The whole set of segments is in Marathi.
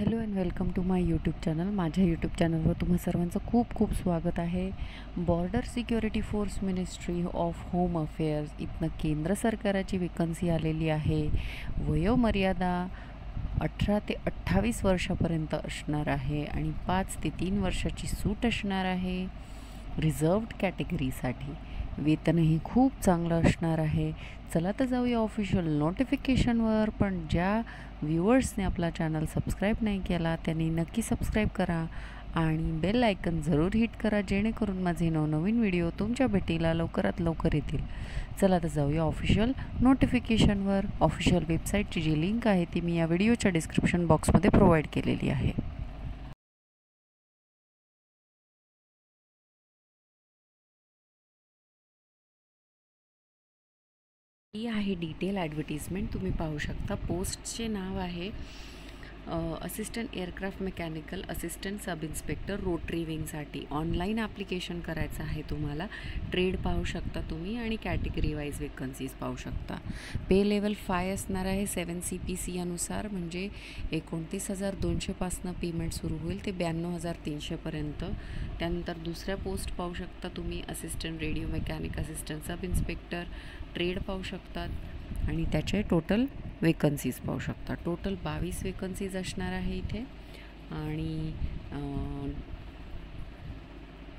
Hello and welcome to my YouTube channel. माझ्या यूट्यूब चॅनलवर तुम्हा सर्वांचं खूप खूप स्वागत आहे. Border security force ministry of home affairs इथनं केंद्र सरकाराची वेकन्सी आलेली आहे. वयोमर्यादा 18 ते 28 वर्षापर्यंत असणार आहे आणि 5 ते 3 वर्षाची सूट असणार आहे. रिझर्व्ड कॅटेगरीसाठी वेतनही खूप चांगलं असणार आहे. चला तर जाऊया ऑफिशियल नोटिफिकेशनवर. पण ज्या व्ह्युअर्सने आपला चॅनल सबस्क्राईब नाही केला त्यांनी नक्की सबस्क्राईब करा आणि बेल आयकन जरूर हिट करा, जेणेकरून माझे नवनवीन व्हिडिओ तुमच्या भेटीला लवकरात लवकर येतील. चला तर जाऊया ऑफिशियल नोटिफिकेशनवर. ऑफिशियल वेबसाईटची जी लिंक आहे ती मी या व्हिडिओच्या डिस्क्रिप्शन बॉक्समध्ये प्रोव्हाइड केलेली आहे. ही आहे डिटेल ॲडव्हर्टिजमेंट. तुम्ही पाहू शकता. पोस्टचे नाव आहे assistant aircraft mechanical assistant sub inspector rotary विंगसाठी. ऑनलाईन ॲप्लिकेशन करायचं आहे तुम्हाला. ट्रेड पाहू शकता तुम्ही आणि कॅटेगरी वाईज वेकन्सीज पाहू शकता. पे लेवल 5 असणार आहे 7 CPC अनुसार, म्हणजे 29,200पासनं पेमेंट सुरू होईल ते 92,300पर्यंत. त्यानंतर दुसऱ्या पोस्ट पाहू शकता तुम्ही assistant radio mechanic assistant sub inspector. Trade पाहू शकतात आणि त्याचे टोटल वेकन्सीज पाहू शकता. टोटल 22 वेकन्सीज असणार आहे इथे. आणि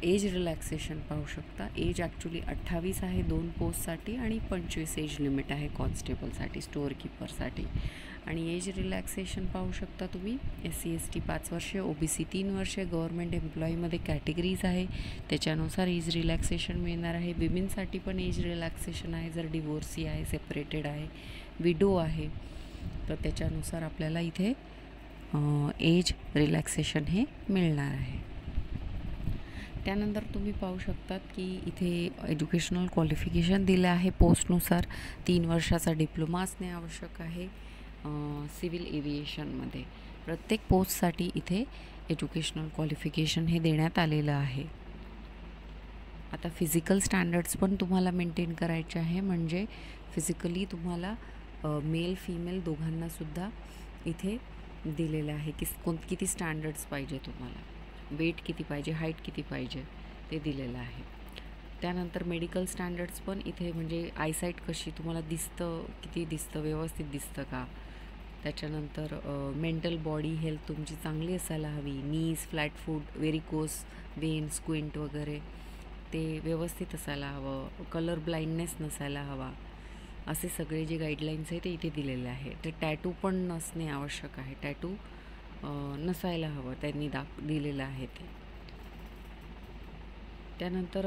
एज रिलॅक्सेशन पाहू शकता. एज ॲक्च्युली 28 आहे 2 पोस्टसाठी आणि 25 एज लिमिट आहे कॉन्स्टेबलसाठी, स्टोअर कीपरसाठी. आणि एज रिलॅक्सेशन पाहू शकता तुम्ही. SC ST 5 वर्षे, OBC 3 वर्षे. गव्हर्मेंट एम्प्लॉईमध्ये कॅटेगरीज आहे त्याच्यानुसार एज रिलॅक्सेशन मिळणार आहे. विमेनसाठी पण एज रिलॅक्सेशन आहे जर डिवोर्सी आहे, सेपरेटेड आहे, विडो आहे, तर त्याच्यानुसार आपल्याला इथे एज रिलॅक्सेशन हे मिळणार आहे. त्यानंतर तुम्ही पाहू शकतात की इथे एज्युकेशनल क्वालिफिकेशन दिलं आहे पोस्टनुसार. 3 वर्षाचा डिप्लोमा असणे आवश्यक आहे सिव्हिल एव्हिएशनमध्ये. प्रत्येक पोस्टसाठी इथे एज्युकेशनल क्वालिफिकेशन हे देण्यात आलेलं आहे. आता फिजिकल स्टँडर्ड्स पण तुम्हाला मेंटेन करायचे आहे, म्हणजे फिजिकली तुम्हाला मेल फिमेल दोघांनासुद्धा इथे दिलेलं आहे की किती स्टँडर्ड्स पाहिजे तुम्हाला, वेट किती पाहिजे, हाईट किती पाहिजे ते दिलेलं आहे. त्यानंतर मेडिकल स्टँडर्ड्स पण इथे, म्हणजे आयसाईट कशी तुम्हाला दिसतं, किती दिसतं, व्यवस्थित दिसतं का. त्याच्यानंतर मेंटल बॉडी हेल्थ तुमची चांगली असायला हवी. नीज, फ्लॅट फूट, व्हेरिकोस वेन, स्क्विंट वगैरे ते व्यवस्थित असायला हवं. कलर ब्लाइंडनेस नसायला हवा. असे सगळे जे गाईडलाईन्स आहे ते इथे दिलेले आहे. ते टॅटू पण नसणे आवश्यक आहे. टॅटू नसायला हवं, त्यांनी दिलेलं आहे ते. त्यानंतर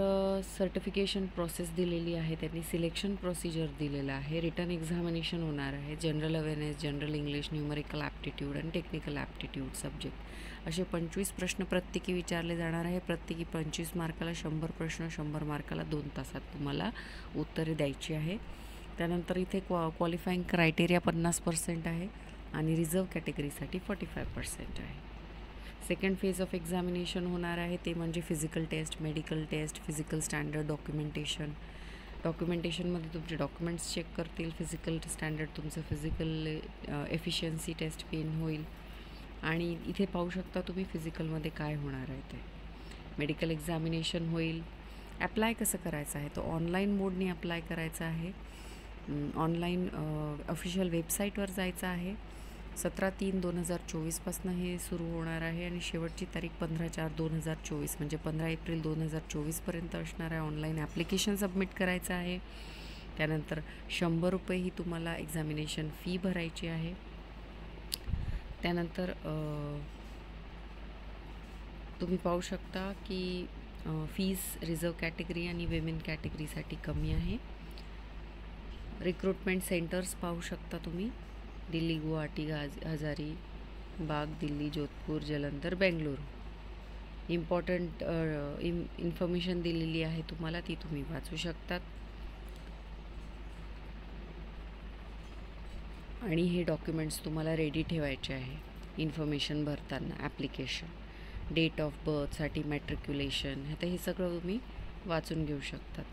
सर्टिफिकेशन प्रोसेस दिलेली आहे त्यांनी. सिलेक्शन प्रोसिजर दिलेलं आहे. रिटर्न एक्झामिनेशन होणार आहे. General awareness, general English, numerical aptitude आणि टेक्निकल ॲप्टिट्यूड सब्जेक्ट असे 25 प्रश्न प्रत्येकी विचारले जाणार आहे. प्रत्येकी 25 मार्काला 100 प्रश्न, 100 मार्काला 2 तासात तुम्हाला उत्तरे द्यायची आहे. त्यानंतर इथे क्वालिफाईंग क्रायटेरिया 50% आहे आणि रिझर्व कॅटेगरीसाठी 45% आहे. सेकंड फेज ऑफ एक्झामिनेशन होणार आहे ते म्हणजे physical test, medical test, physical standard, documentation. डॉक्युमेंटेशनमध्ये तुमचे डॉक्युमेंट्स चेक करतील. फिजिकल स्टँडर्ड तुमचं फिजिकल एफिशियन्सी टेस्ट पेन होईल. आणि इथे पाहू शकता तुम्ही फिजिकलमध्ये काय होणार आहे ते. मेडिकल एक्झामिनेशन होईल. ॲप्लाय कसं करायचं आहे, तो ऑनलाईन मोडने अप्लाय करायचं आहे. ऑनलाईन ऑफिशियल वेबसाईटवर जायचं आहे. 17/3/2024पासून हे सुरू होणार आहे आणि शेवटची तारीख 15/4/2024 म्हणजे 15 एप्रिल 2024पर्यंत असणार आहे. ऑनलाईन ॲप्लिकेशन सबमिट करायचं आहे. त्यानंतर 100 रुपये ही तुम्हाला एक्झामिनेशन फी भरायची आहे. त्यानंतर तुम्ही पाहू शकता की फीज रिझर्व कॅटेगरी आणि विमेन कॅटेगरीसाठी कमी आहे. रिक्रुटमेंट सेंटर्स पाहू शकता तुम्ही. दिल्ली, गुवाहाटी, हजारी बाग, दिल्ली, जोधपूर, जलंधर, बेंगळुरू. इम्पॉर्टंट इन्फॉर्मेशन दिलेली आहे तुम्हाला, ती तुम्ही वाचू शकतात. आणि हे डॉक्युमेंट्स तुम्हाला रेडी ठेवायचे आहे इन्फॉर्मेशन भरताना. ॲप्लिकेशन, डेट ऑफ बर्थसाठी मॅट्रिक्युलेशन, आता हे सगळं तुम्ही वाचून घेऊ शकतात.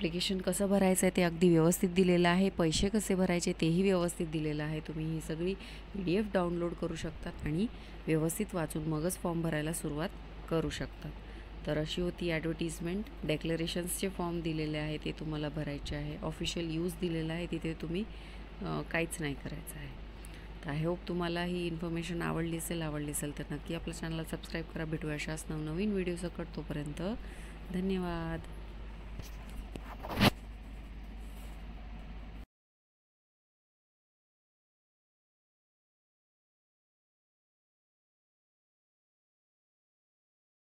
ॲप्लिकेशन कसं भरायचं आहे ते अगदी व्यवस्थित दिलेलं आहे. पैसे कसे भरायचे तेही व्यवस्थित दिलेलं आहे. तुम्ही ही सगळी PDF डाउनलोड करू शकतात आणि व्यवस्थित वाचून मगच फॉर्म भरायला सुरुवात करू शकतात. तर अशी होती ॲडव्हर्टिजमेंट. डेक्लरेशन्सचे फॉर्म दिलेले आहे ते तुम्हाला भरायचे आहे. ऑफिशियल यूज दिलेला आहे, तिथे तुम्ही काहीच नाही करायचं आहे. तर आय होप तुम्हाला ही इन्फॉर्मेशन आवडली असेल तर नक्की आपल्या चॅनलला सबस्क्राईब करा. भेटूया अशाच नवनवीन व्हिडिओ सकट. तोपर्यंत धन्यवाद.